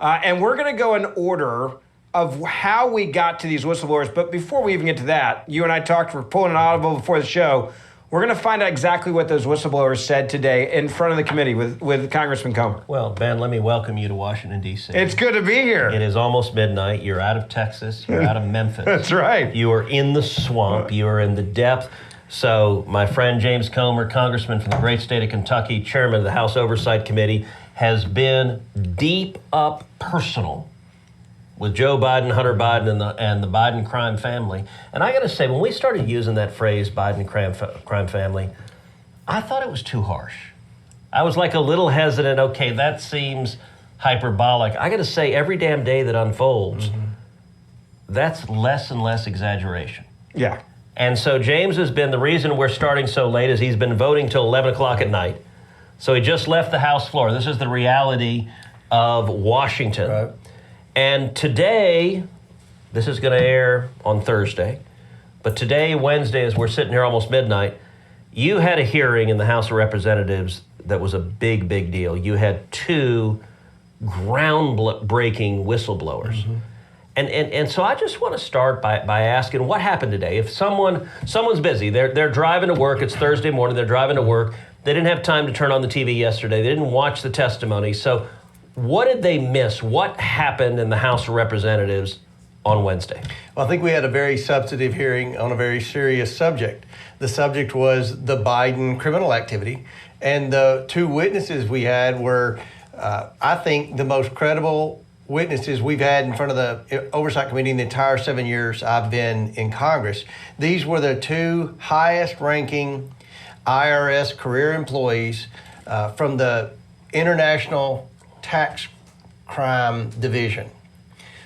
And we're going to go in order of how we got to these whistleblowers. But before we even get to that, you and I talked, we're pulling an audible before the show. We're going to find out exactly what those whistleblowers said today in front of the committee with Congressman Comer. Well, Ben, let me welcome you to Washington, D.C. It's good to be here. It is almost midnight. You're out of Texas. You're out of Memphis. That's right. You are in the swamp. You are in the depth. So my friend James Comer, congressman from the great state of Kentucky, chairman of the House Oversight Committee, has been deep up personal with Joe Biden, Hunter Biden, and the Biden crime family. And I got to say, when we started using that phrase, Biden crime family, I thought it was too harsh. I was like a little hesitant. Okay, that seems hyperbolic. I got to say, every damn day that unfolds, that's less and less exaggeration. Yeah. And so James has been, the reason we're starting so late is he's been voting till 11 o'clock at night. So he just left the House floor. This is the reality of Washington. Right. And today, this is going to air on Thursday, but today, Wednesday, as we're sitting here almost midnight, you had a hearing in the House of Representatives that was a big, big deal. You had two groundbreaking whistleblowers. And so I just want to start by asking what happened today. If someone's busy, they're driving to work, it's Thursday morning, they're driving to work, they didn't have time to turn on the TV yesterday, they didn't watch the testimony, so what did they miss? What happened in the House of Representatives on Wednesday? Well, I think we had a very substantive hearing on a very serious subject. The subject was the Biden criminal activity, and the two witnesses we had were, I think, the most credible witnesses we've had in front of the Oversight Committee in the entire 7 years I've been in Congress. These were the two highest-ranking IRS career employees from the International Tax Crime Division.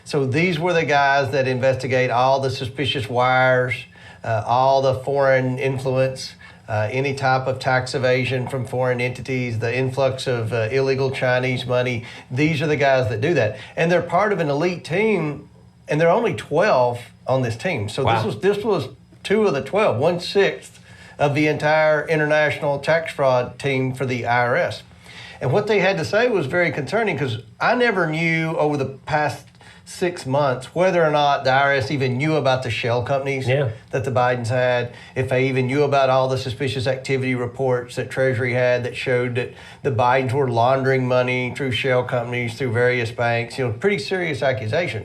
So these were the guys that investigate all the suspicious wires, all the foreign influence, any type of tax evasion from foreign entities, the influx of illegal Chinese money. These are the guys that do that. And they're part of an elite team, and there are only 12 on this team. So wow. This was 2 of the 12, 1/6 of the entire international tax fraud team for the IRS. And what they had to say was very concerning, because I never knew over the past 6 months whether or not the IRS even knew about the shell companies that the Bidens had, if they even knew about all the suspicious activity reports that Treasury had that showed that the Bidens were laundering money through shell companies, through various banks. Pretty serious accusation.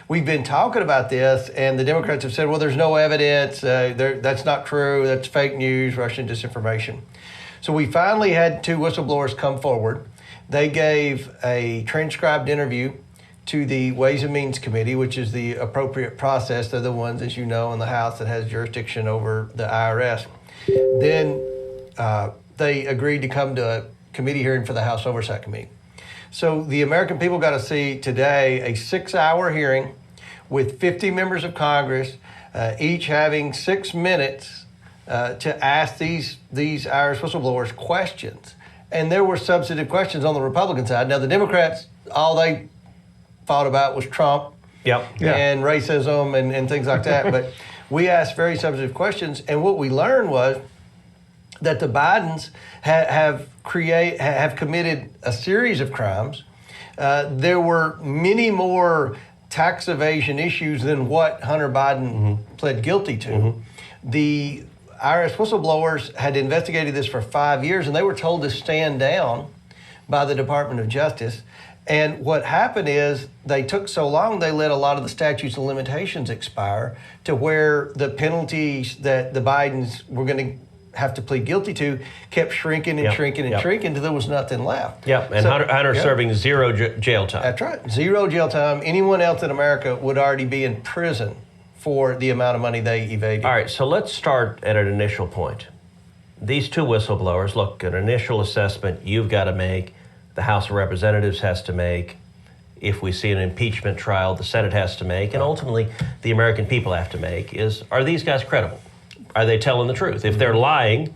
We've been talking about this, and the Democrats have said, well, there's no evidence, that's not true, that's fake news, Russian disinformation. So we finally had 2 whistleblowers come forward. They gave a transcribed interview to the Ways and Means Committee, which is the appropriate process. They're the ones, as you know, in the House that has jurisdiction over the IRS. Then they agreed to come to a committee hearing for the House Oversight Committee. So the American people got to see today a 6-hour hearing with 50 members of Congress, each having 6 minutes to ask these IRS whistleblowers questions. And there were substantive questions on the Republican side. Now, the Democrats, all they thought about was Trump and racism and things like that. But we asked very substantive questions. And what we learned was that the Bidens have committed a series of crimes. There were many more tax evasion issues than what Hunter Biden pled guilty to. The IRS whistleblowers had investigated this for 5 years, and they were told to stand down by the Department of Justice. And what happened is they took so long, they let a lot of the statutes and limitations expire, to where the penalties that the Bidens were going to have to plead guilty to kept shrinking and shrinking and shrinking until there was nothing left. And Hunter serving 0 jail time. That's right, 0 jail time. Anyone else in America would already be in prison for the amount of money they evaded. All right, so let's start at an initial point. These 2 whistleblowers, look, an initial assessment you've got to make, the House of Representatives has to make, if we see an impeachment trial, the Senate has to make, and ultimately the American people have to make, is, are these guys credible? Are they telling the truth? If they're lying,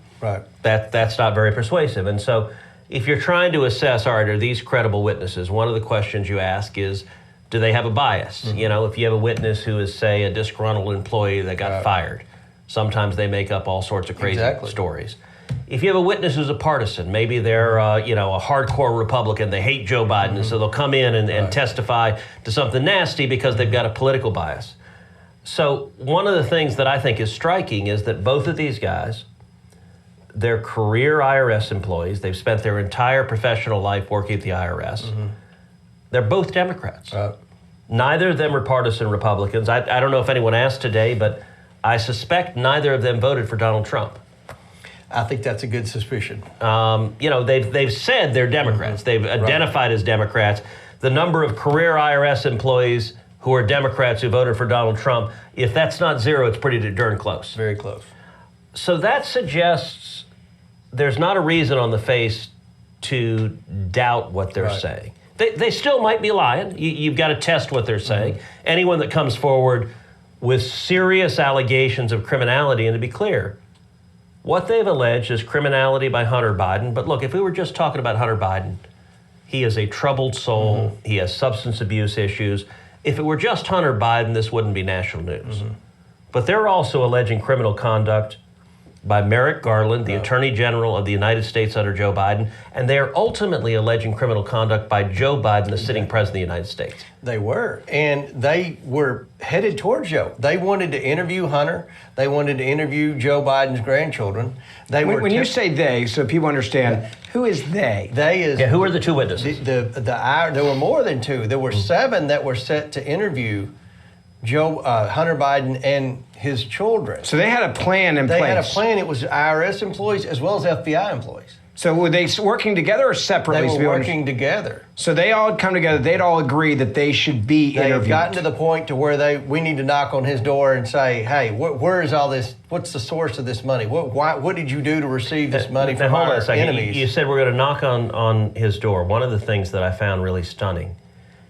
that's not very persuasive. And so if you're trying to assess, all right, are these credible witnesses, one of the questions you ask is, do they have a bias? If you have a witness who is, say, a disgruntled employee that got fired, sometimes they make up all sorts of crazy stories. if you have a witness who's a partisan, maybe they're a hardcore Republican, they hate Joe Biden, and so they'll come in and testify to something nasty because they've got a political bias. So one of the things that I think is striking is that both of these guys, they're career IRS employees. They've spent their entire professional life working at the IRS. They're both Democrats. Neither of them are partisan Republicans. I don't know if anyone asked today, but I suspect neither of them voted for Donald Trump. I think that's a good suspicion. They've said they're Democrats. They've identified as Democrats. The number of career IRS employees who are Democrats who voted for Donald Trump, if that's not zero, it's pretty darn close. Very close. So that suggests there's not a reason on the face to doubt what they're saying. They still might be lying. You've got to test what they're saying. Anyone that comes forward with serious allegations of criminality, and to be clear, what they've alleged is criminality by Hunter Biden. But look, if we were just talking about Hunter Biden, he is a troubled soul. He has substance abuse issues. If it were just Hunter Biden, this wouldn't be national news. But they're also alleging criminal conduct by Merrick Garland, the Attorney General of the United States under Joe Biden, and they are ultimately alleging criminal conduct by Joe Biden, the sitting president of the United States. They were, and they were headed towards Joe. They wanted to interview Hunter. They wanted to interview Joe Biden's grandchildren. When you say they, so people understand, who is they? They is who are the two witnesses? There were more than two. There were 7 that were set to interview Hunter Biden and his children. So they had a plan in place. They had a plan. It was IRS employees as well as FBI employees. So were they working together or separately? They were working together. So they all had come together. They'd all agree that they should be interviewed. They've gotten to the point to where we need to knock on his door and say, hey, where is all this? What's the source of this money? What did you do to receive this money from our enemies? You said we're going to knock on his door. One of the things that I found really stunning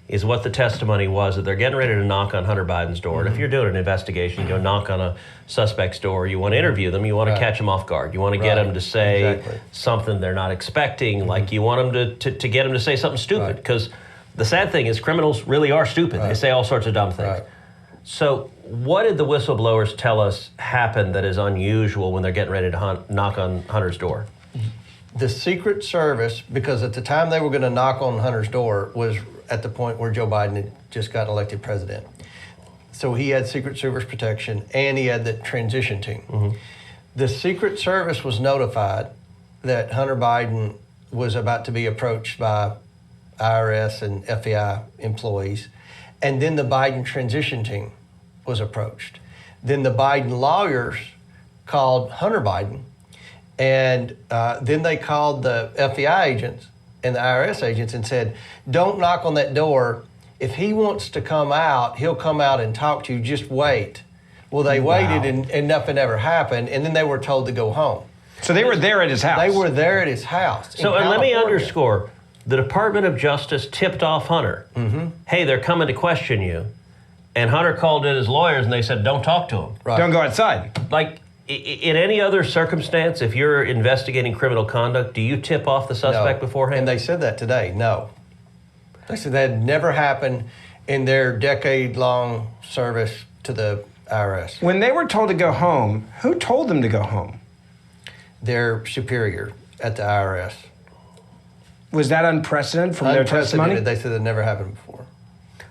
is what the testimony was, that they're getting ready to knock on Hunter Biden's door. And if you're doing an investigation, you go knock on a suspect's door, you want to interview them, you want to catch them off guard. You want to get them to say something they're not expecting, like you want them to get them to say something stupid. Because the sad thing is criminals really are stupid. They say all sorts of dumb things. So what did the whistleblowers tell us happened that is unusual when they're getting ready to knock on Hunter's door? The Secret Service, because at the time they were going to knock on Hunter's door, was at the point where Joe Biden had just gotten elected president. So he had Secret Service protection and he had the transition team. The Secret Service was notified that Hunter Biden was about to be approached by IRS and FBI employees. And then the Biden transition team was approached. Then the Biden lawyers called Hunter Biden. And then they called the FBI agents and the IRS agents and said, don't knock on that door. If he wants to come out, he'll come out and talk to you. Just wait. Well, they waited and nothing ever happened. And then they were told to go home. So they were there at his house. They were there at his house. So and let me underscore, the Department of Justice tipped off Hunter. Hey, they're coming to question you. And Hunter called in his lawyers and they said, don't talk to him. Don't go outside. Like, in any other circumstance, if you're investigating criminal conduct, do you tip off the suspect beforehand? And they said that today, no. They said that had never happened in their decade-long service to the IRS. When they were told to go home, who told them to go home? Their superior at the IRS. Was that unprecedented from their testimony? They said it never happened before.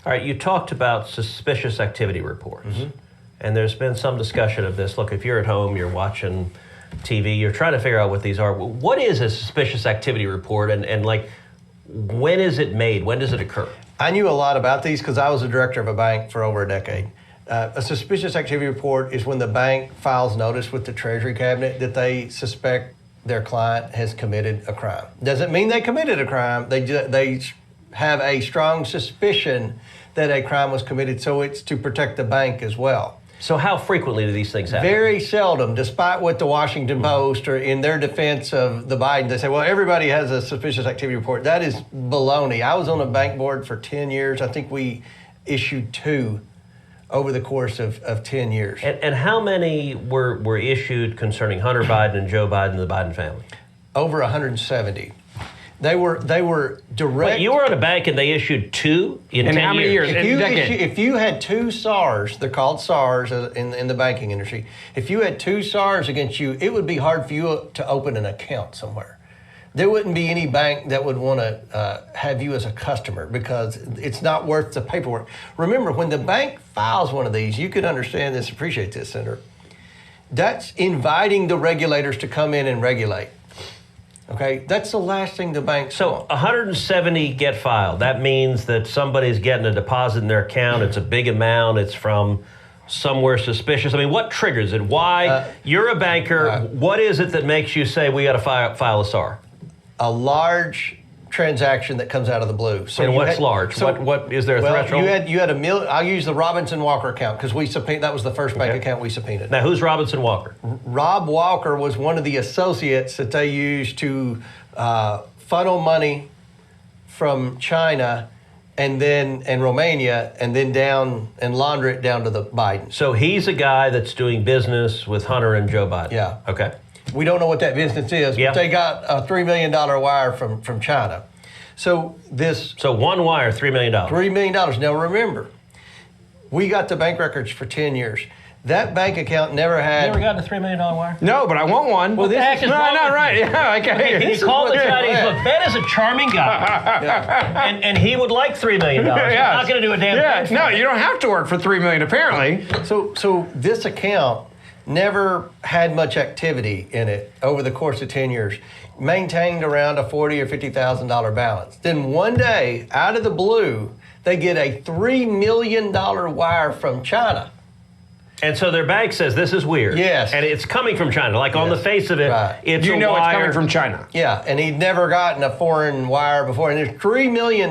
All right, you talked about suspicious activity reports. And there's been some discussion of this. Look, if you're at home, you're watching TV, you're trying to figure out what these are. What is a suspicious activity report and like, when is it made? When does it occur? I knew a lot about these because I was a director of a bank for over a decade. A suspicious activity report is when the bank files notice with the Treasury Cabinet that they suspect their client has committed a crime. Doesn't mean they committed a crime. They have a strong suspicion that a crime was committed, so it's to protect the bank as well. So how frequently do these things happen? Very seldom, despite what the Washington Post, or in their defense of the Biden, they say, well, everybody has a suspicious activity report. That is baloney. I was on a bank board for 10 years. I think we issued 2 over the course of 10 years. And how many were issued concerning Hunter Biden and Joe Biden and the Biden family? Over 170. They were direct. But you were at a bank and they issued 2 in 10 how many years? If you had 2 SARs, they're called SARs in the banking industry. If you had 2 SARs against you, it would be hard for you to open an account somewhere. There wouldn't be any bank that would want to have you as a customer because it's not worth the paperwork. Remember, when the bank files one of these, you could understand this, appreciate this, Senator. That's inviting the regulators to come in and regulate. Okay, that's the last thing the banks want. 170 get filed. That means that somebody's getting a deposit in their account. It's a big amount. It's from somewhere suspicious. I mean, what triggers it? Why? You're a banker. What is it that makes you say we got to file a SAR? A large transaction that comes out of the blue. So and what's large? So, what is there a threshold? You had $1 million. I'll use the Robinson Walker account because we subpoenaed. That was the first bank account we subpoenaed. Now, who's Robinson Walker? Rob Walker was one of the associates that they used to funnel money from China and Romania and then down and launder it down to the Biden. So he's a guy that's doing business with Hunter and Joe Biden. Yeah. Okay. We don't know what that business is, but they got a $3 million wire from China. So one wire, $3 million. $3 million. Now remember, we got the bank records for 10 years. That bank account never had. You ever gotten a $3 million wire? No, but I want one. Well, this is not right. Yeah, okay. Can you call this guy? Look, Ben is a charming guy, and he would like $3 million. Yes. He's not going to do a damn thing. No, you don't have to work for $3 million apparently. So this account never had much activity in it over the course of 10 years, maintained around a $40,000 or $50,000 balance. Then one day, out of the blue, they get a $3 million wire from China. And so their bank says this is weird. Yes. And it's coming from China. Like on the face of it, it's you a know wire. it's coming from China. Yeah, and he'd never gotten a foreign wire before. And there's $3 million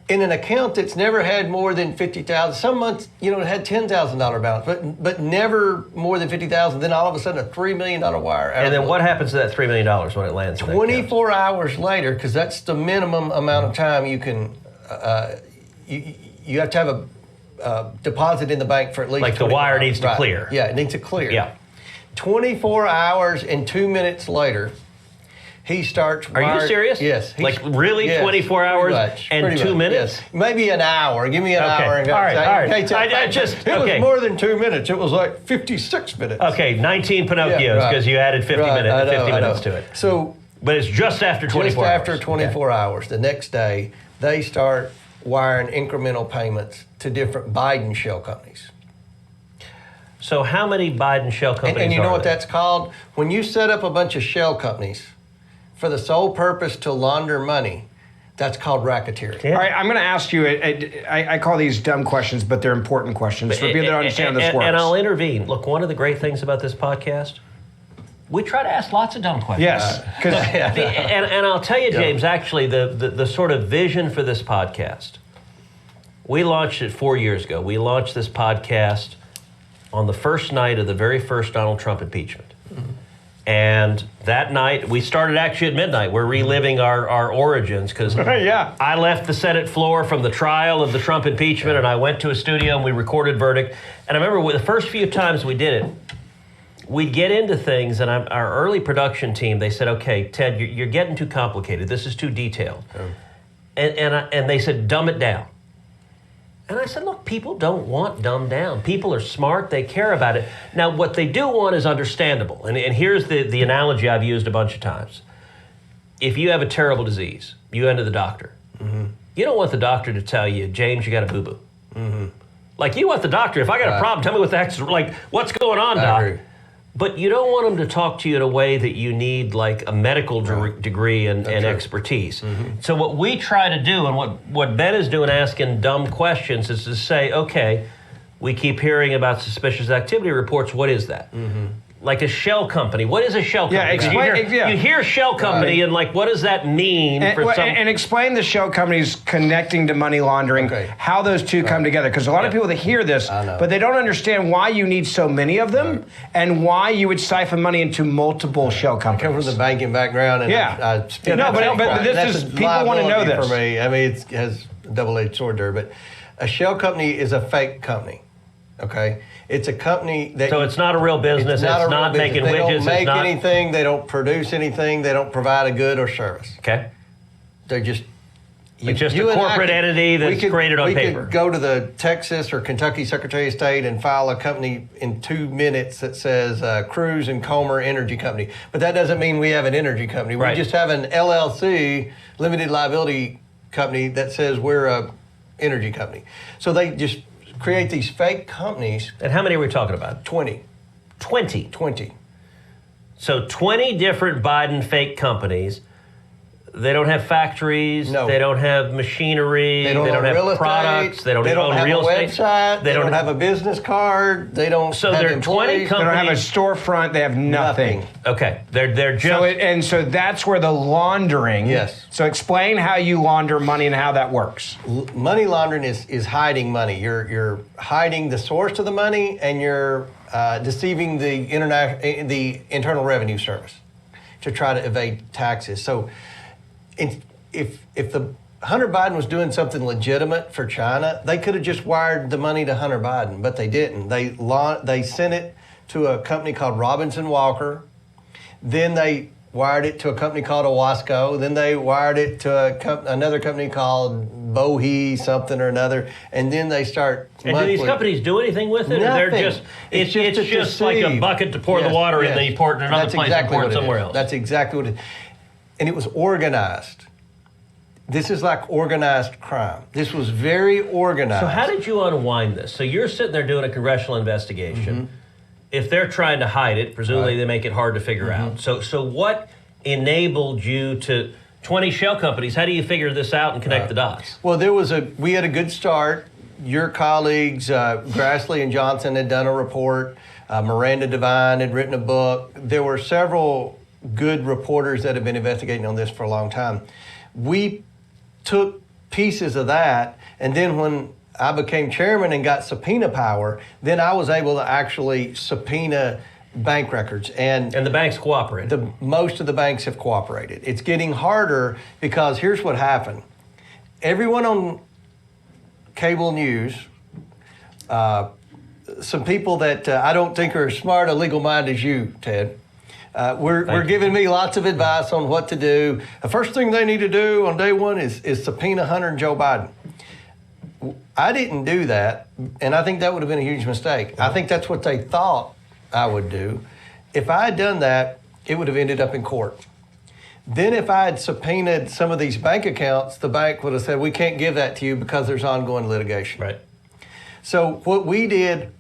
in an account that's never had more than $50,000. Some months, it had $10,000 balance, but never more than $50,000. Then all of a sudden, a $3 million wire. And then what happens to that $3 million when it lands? 24 hours later, because that's the minimum amount of time you can. You have to have a deposit in the bank for at least. Like the wire needs to clear. Yeah, it needs to clear. Yeah. 24 hours and 2 minutes later, he starts. Are you serious? Yes. Like really? Yes, 24 hours and 2 minutes? Yes. Maybe an hour. Give me an hour. And all right. It was more than 2 minutes. It was like 56 minutes. Okay, 19 Pinocchios because you added 50 minutes to it. So, but it's just after 24 hours. Just after 24 hours. The next day, they start wiring incremental payments to different Biden shell companies. So how many Biden shell companies and you know are what there? that's called? When you set up a bunch of shell companies for the sole purpose to launder money, that's called racketeering. Yeah. All right, I'm going to ask you, I call these dumb questions, but they're important questions for people that understand how this works. And I'll intervene. Look, one of the great things about this podcast, we try to ask lots of dumb questions. Yes. And I'll tell you, James, actually, the sort of vision for this podcast, we launched it 4 years ago. We launched this podcast on the first night of the very first Donald Trump impeachment. Mm-hmm. And that night, we started actually at midnight. We're reliving our origins because I left the Senate floor from the trial of the Trump impeachment and I went to a studio and we recorded verdict. And I remember the first few times we did it, we'd get into things and our early production team, they said, okay, Ted, you're getting too complicated. This is too detailed. Oh. And they said, dumb it down. And I said, look, people don't want dumbed down. People are smart. They care about it. Now, what they do want is understandable. And here's the analogy I've used a bunch of times. If you have a terrible disease, you go to the doctor. Mm-hmm. You don't want the doctor to tell you, James, you got a boo-boo. Mm-hmm. Like, you want the doctor, if I got a problem, tell me what the heck's, like, what's going on, Doc? Agree. But you don't want them to talk to you in a way that you need like a medical degree and expertise. Mm-hmm. So what we try to do and what Ben is doing asking dumb questions is to say, okay, we keep hearing about suspicious activity reports. What is that? Mm-hmm. Like a shell company. What is a shell company? You hear shell company and like, what does that mean? And explain the shell companies connecting to money laundering, how those two come together. Because a lot of people that hear this, but they don't understand why you need so many of them and why you would siphon money into multiple shell companies. I come from the banking background. And but this is, people want to know this. For me, I mean, it has a double-edged sword there, but a shell company is a fake company. Okay, it's a company that. So it's not a real business. It's not making widgets. They don't make it's not anything. They don't produce anything. They don't provide a good or service. Okay. They're just. It's just a corporate entity that's created on paper. We could go to the Texas or Kentucky Secretary of State and file a company in 2 minutes that says Cruz and Comer Energy Company. But that doesn't mean we have an energy company. Right. We just have an LLC, limited liability company, that says we're a energy company. So they just create these fake companies. And how many are we talking about? 20. 20. So 20 different Biden fake companies. They don't have factories. No. They don't have machinery. They don't have real products. estate. They don't own have real a estate. website. They don't have a business card. They don't So have they're 20 employees. They don't have a companies. storefront. They have nothing. Okay, they're just. So that's where the laundering. Yes. So explain how you launder money and how that works. Money laundering is hiding money. You're hiding the source of the money, and you're deceiving the Internal Revenue Service to try to evade taxes. So if the Hunter Biden was doing something legitimate for China, they could have just wired the money to Hunter Biden, but they didn't. They sent it to a company called Robinson Walker. Then they wired it to a company called Owasco. Then they wired it to another company called Bohe something or another. And then they start. And do these companies do anything with it? Nothing. Or they're just it's just like a bucket to pour the water in. They pour it in another place and pour it somewhere else. That's exactly what it is. And it was organized. This is like organized crime. This was very organized. So how did you unwind this? So you're sitting there doing a congressional investigation. Mm-hmm. If they're trying to hide it, presumably they make it hard to figure out. So what enabled you to 20 shell companies? How do you figure this out and connect the dots? Well, we had a good start. Your colleagues, Grassley and Johnson, had done a report. Miranda Devine had written a book. There were several good reporters that have been investigating on this for a long time. We took pieces of that, and then when I became chairman and got subpoena power, then I was able to actually subpoena bank records. And the banks cooperated. Most of the banks have cooperated. It's getting harder because here's what happened. Everyone on cable news, some people that I don't think are as smart a legal mind as you, Ted, we're giving me lots of advice on what to do. The first thing they need to do on day one is subpoena Hunter and Joe Biden. I didn't do that, and I think that would have been a huge mistake. I think that's what they thought I would do. If I had done that, it would have ended up in court. Then if I had subpoenaed some of these bank accounts, the bank would have said, we can't give that to you because there's ongoing litigation. Right. So what we did...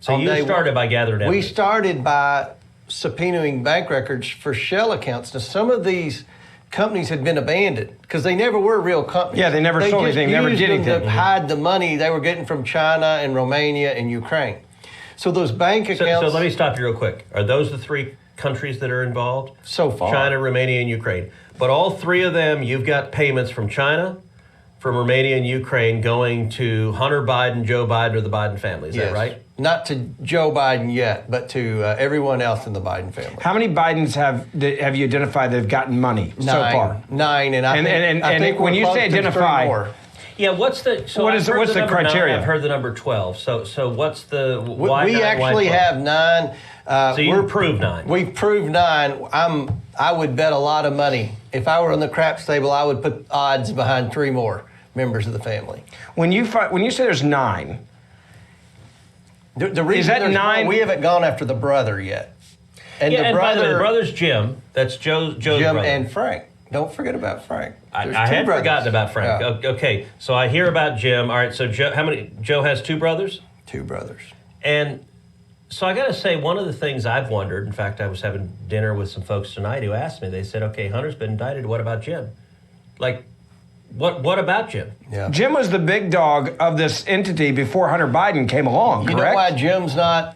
So you started by gathering evidence. We started by subpoenaing bank records for shell accounts. Now, some of these companies had been abandoned because they never were real companies. Yeah, they never sold anything, never did anything. They used them to hide the money they were getting from China and Romania and Ukraine. So those bank accounts... So let me stop you real quick. Are those the three countries that are involved? So far. China, Romania, and Ukraine. But all three of them, you've got payments from China, from Romania, and Ukraine going to Hunter Biden, Joe Biden, or the Biden family. Is that right? Not to Joe Biden yet, but to everyone else in the Biden family. How many Bidens have you identified that have gotten money so far? 9, and I think when you say identify, yeah, what's the what's the criteria? 9, I've heard the number 12. So what's the why? We actually have 9. So you proved 9. We've proved 9. I would bet a lot of money. If I were on the craps table, I would put odds behind 3 more members of the family. When you say there's 9. The reason is that 9? We haven't gone after the brother yet. And by the way, the brother's Jim. That's Joe's Jim brother. and Frank. Don't forget about Frank. I had forgotten about Frank. Yeah. Okay, so I hear about Jim. All right, so Joe has 2 brothers? 2 brothers. And so I got to say, one of the things I've wondered, in fact, I was having dinner with some folks tonight who asked me, they said, okay, Hunter's been indicted. What about Jim? Like, what about Jim? Yeah. Jim was the big dog of this entity before Hunter Biden came along, correct? You know why Jim's not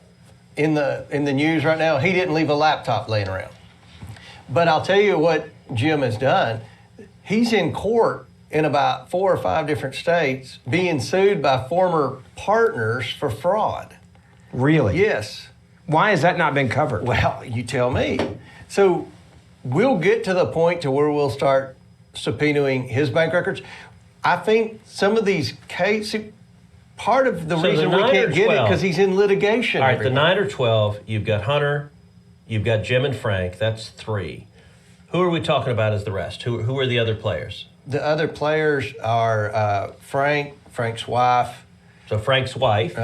in the news right now? He didn't leave a laptop laying around. But I'll tell you what Jim has done. He's in court in about 4 or 5 different states being sued by former partners for fraud. Really? Yes. Why has that not been covered? Well, you tell me. So we'll get to the point to where we'll start subpoenaing his bank records. I think some of these cases, part of the So reason the we 9 or can't get it 12. because he's in litigation. All right, the everywhere. 9 or 12, you've got Hunter, you've got Jim and Frank, that's 3. Who are we talking about as the rest? Who are the other players? The other players are Frank's wife, So Frank's wife.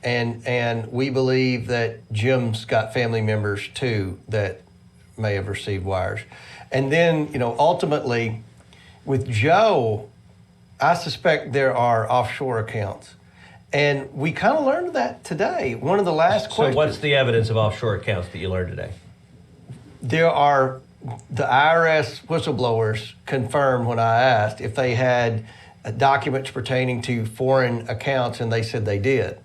and we believe that Jim's got family members too that may have received wires. And then, ultimately, with Joe, I suspect there are offshore accounts. And we kind of learned that today. One of the last questions. So what's the evidence of offshore accounts that you learned today? There are, the IRS whistleblowers confirmed when I asked if they had documents pertaining to foreign accounts, and they said they did.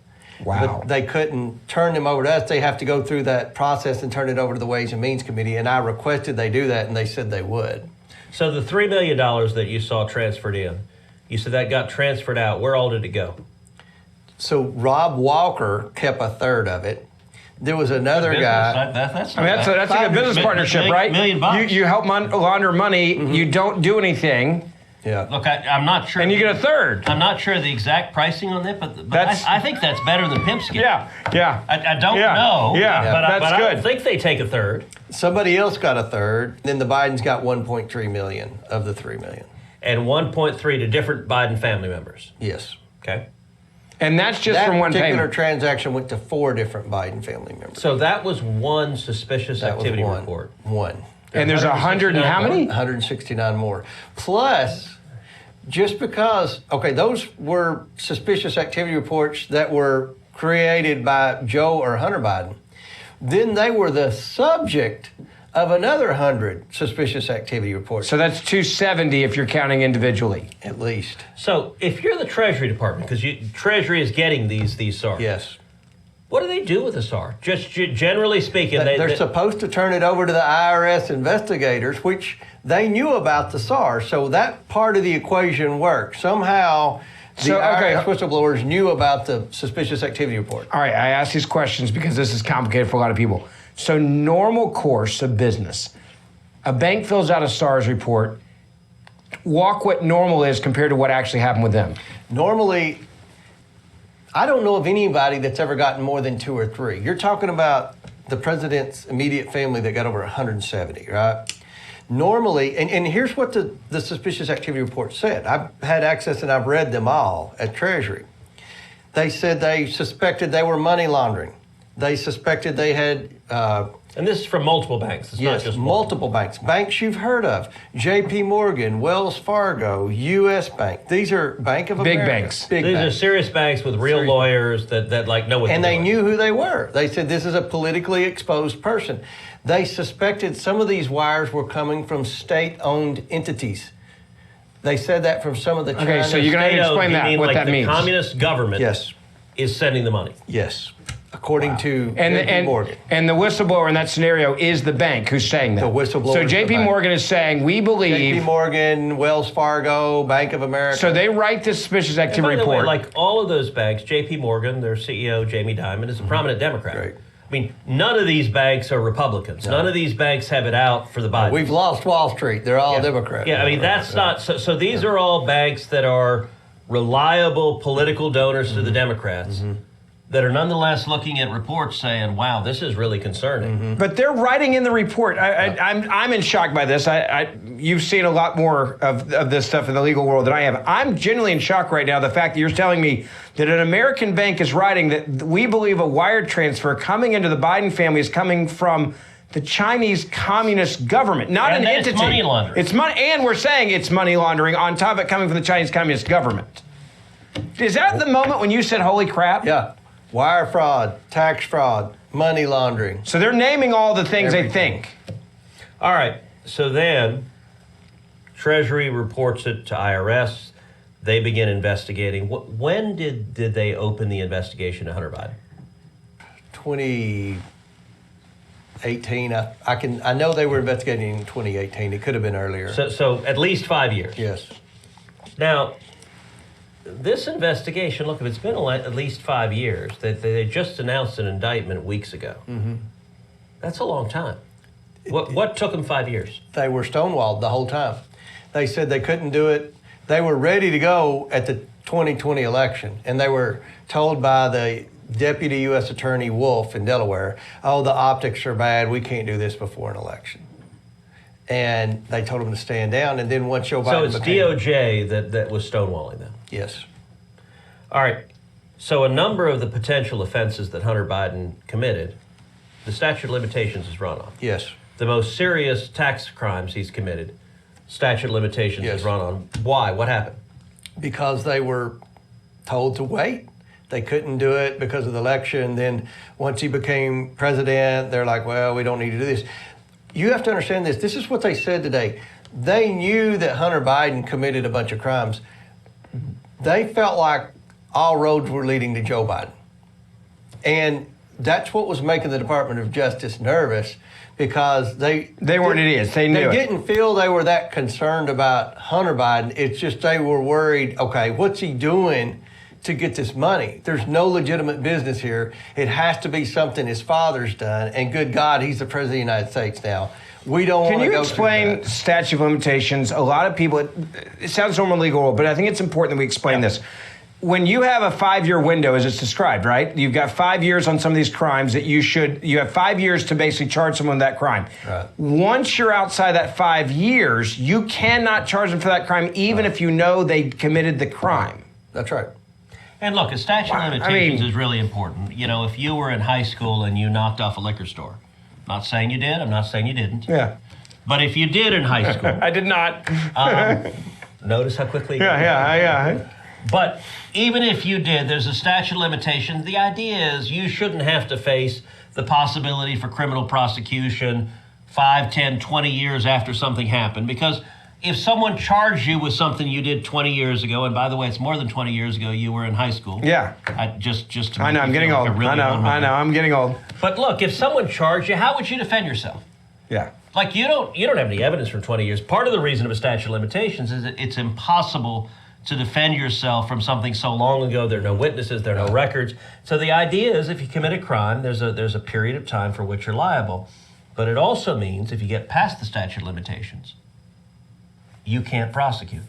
Wow. But they couldn't turn them over to us. They have to go through that process and turn it over to the Ways and Means Committee, and I requested they do that, and they said they would. So the $3 million that you saw transferred in, you said that got transferred out. Where all did it go? So Rob Walker kept a third of it. There was another guy. That's I mean, that's a good business partnership, right? $1,000,000. You help launder money, you don't do anything, Yeah. Look, I'm not sure. and you get a third. I'm not sure the exact pricing on that, but That's- I think that's better than pimp scheme. Yeah. I don't Yeah, know. yeah, but that's I don't good. think they take a third. Somebody else got a third. Then the Bidens got 1.3 million of the 3 million. And 1.3 to different Biden family members. Yes. Okay. And that's just That from one particular payment. transaction went to 4 different Biden family members. So that was one suspicious That was activity one. report. One. And there's 100 and how many? 169 more. Plus, just because, those were suspicious activity reports that were created by Joe or Hunter Biden. Then they were the subject of another 100 suspicious activity reports, So that's 270 if you're counting individually. at least. So if you're the Treasury Department, because Treasury is getting these SARs. Yes. What do they do with the SAR? Just generally speaking, They're supposed to turn it over to the IRS investigators, which they knew about the SAR. So that part of the equation worked. Somehow the IRS whistleblowers knew about the suspicious activity report. All right, I ask these questions because this is complicated for a lot of people. So normal course of business, a bank fills out a SARS report. Walk what normal is compared to what actually happened with them. Normally, I don't know of anybody that's ever gotten more than 2 or 3. You're talking about the president's immediate family that got over 170, right? Normally, and here's what the suspicious activity report said. I've had access and I've read them all at Treasury. They said they suspected they were money laundering. They suspected they had... and this is from multiple banks. It's not just one. multiple banks. Banks you've heard of. J.P. Morgan, Wells Fargo, U.S. Bank. These are Bank of Big America. banks. Big These banks. are serious banks with real lawyers that know what And they're they doing. knew who they were. They said this is a politically exposed person. They suspected some of these wires were coming from state-owned entities. They said that from some of the China. Okay, so you're going to State-owned, explain you that, mean what like that the means. communist government Yes, is sending the money. yes. According to And J.P. Morgan. and the whistleblower in that scenario is the bank who's saying that. The whistleblower So is the J.P. bank. Morgan is saying, we J.P. believe... Morgan, Wells Fargo, Bank of America. So they write this suspicious And activity by the way, report. like all of those banks, J.P. Morgan, their CEO, Jamie Dimon, is a prominent Democrat. Right. I mean, none of these banks are Republicans. None of these banks have it out for the Bidens. We've lost Wall Street. They're all Democrats. Yeah, I mean, that's not... So these are all banks that are reliable political donors to the Democrats that are nonetheless looking at reports saying, wow, this is really concerning. But they're writing in the report. I'm in shock by this. You've seen a lot more of this stuff in the legal world than I have. I'm genuinely in shock right now. The fact that you're telling me that an American bank is writing that we believe a wire transfer coming into the Biden family is coming from the Chinese Communist government, not And an that entity. it's money laundering. It's money, and we're saying it's money laundering on top of it coming from the Chinese Communist government. Is that the moment when you said, "Holy crap"? Yeah. Wire fraud, tax fraud, money laundering. So they're naming all the things they Everything. think. All right, so then Treasury reports it to IRS. They begin investigating. When did they open the investigation to Hunter Biden? 2018. I know they were investigating in 2018. It could have been earlier. So at least 5 years. Yes. Now, this investigation, look, if it's been at least 5 years, they just announced an indictment weeks ago. That's a long time. What took them 5 years? They were stonewalled the whole time. They said they couldn't do it. They were ready to go at the 2020 election, and they were told by the Deputy U.S. Attorney Wolf in Delaware, oh, the optics are bad, we can't do this before an election. And they told them to stand down, and then once Joe Biden So it's DOJ that was stonewalling them? Yes. All right. So a number of the potential offenses that Hunter Biden committed, the statute of limitations is run on. Yes. The most serious tax crimes he's committed, statute of limitations is run on. Why? What happened? Because they were told to wait. They couldn't do it because of the election. Then once he became president, they're like, well, we don't need to do this. You have to understand this. This is what they said today. They knew that Hunter Biden committed a bunch of crimes. They felt like all roads were leading to Joe Biden. And that's what was making the Department of Justice nervous, because they weren't idiots. They knew They didn't feel they were that concerned about Hunter Biden. It's just they were worried, okay, what's he doing to get this money? There's no legitimate business here. It has to be something his father's done. And good God, he's the president of the United States now. We don't want to go Can you explain statute of limitations? A lot of people, it sounds normal legal rule, but I think it's important that we explain this. When you have a 5-year window, as it's described, right? You've got 5 years on some of these crimes that you have 5 years to basically charge someone with that crime. Right. Once you're outside that 5 years, you cannot charge them for that crime, even if you know they committed the crime. That's right. And look, a statute of limitations is really important. You know, if you were in high school and you knocked off a liquor store, I'm not saying you did, I'm not saying you didn't. Yeah. But if you did in high school. I did not. Notice how quickly. Yeah. But even if you did, there's a statute of limitations. The idea is you shouldn't have to face the possibility for criminal prosecution 5, 10, 20 years after something happened. Because if someone charged you with something you did 20 years ago, and by the way, it's more than 20 years ago, you were in high school. Yeah. Just to I know, I'm getting old. I know, I'm getting old. But look, if someone charged you, how would you defend yourself? Yeah. Like you don't have any evidence from 20 years. Part of the reason of a statute of limitations is that it's impossible to defend yourself from something so long ago. There are no witnesses, there are no records. So the idea is if you commit a crime, there's a period of time for which you're liable. But it also means if you get past the statute of limitations, you can't prosecute.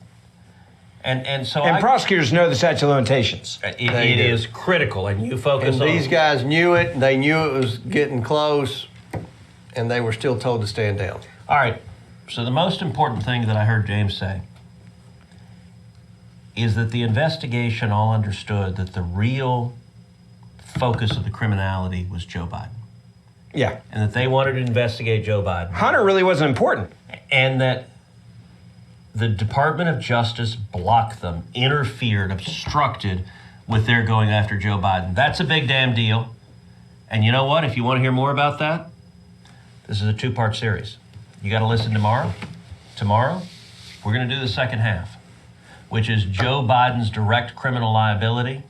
And prosecutors know the statute of limitations. It is critical, and you focus on. And these guys knew it, and they knew it was getting close, and they were still told to stand down. All right. So the most important thing that I heard James say is that the investigation all understood that the real focus of the criminality was Joe Biden. Yeah. And that they wanted to investigate Joe Biden. Hunter really wasn't important. And that the Department of Justice blocked them, interfered, obstructed with their going after Joe Biden. That's a big damn deal. And you know what? If you want to hear more about that, this is a 2-part series. You got to listen tomorrow. Tomorrow, we're going to do the second half, which is Joe Biden's direct criminal liability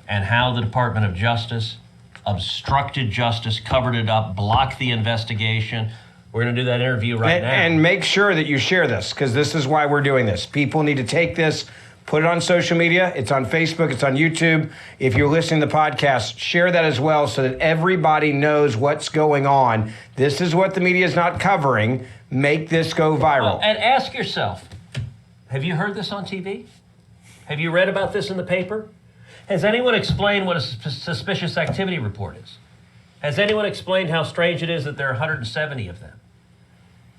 and how the Department of Justice obstructed justice, covered it up, blocked the investigation. We're going to do that interview now. And make sure that you share this, because this is why we're doing this. People need to take this, put it on social media. It's on Facebook. It's on YouTube. If you're listening to the podcast, share that as well so that everybody knows what's going on. This is what the media is not covering. Make this go viral. Well, and ask yourself, have you heard this on TV? Have you read about this in the paper? Has anyone explained what a suspicious activity report is? Has anyone explained how strange it is that there are 170 of them?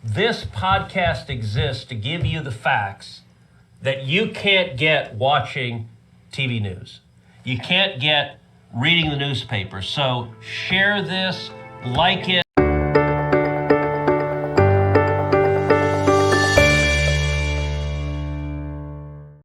This podcast exists to give you the facts that you can't get watching TV news. You can't get reading the newspaper. So share this, like it.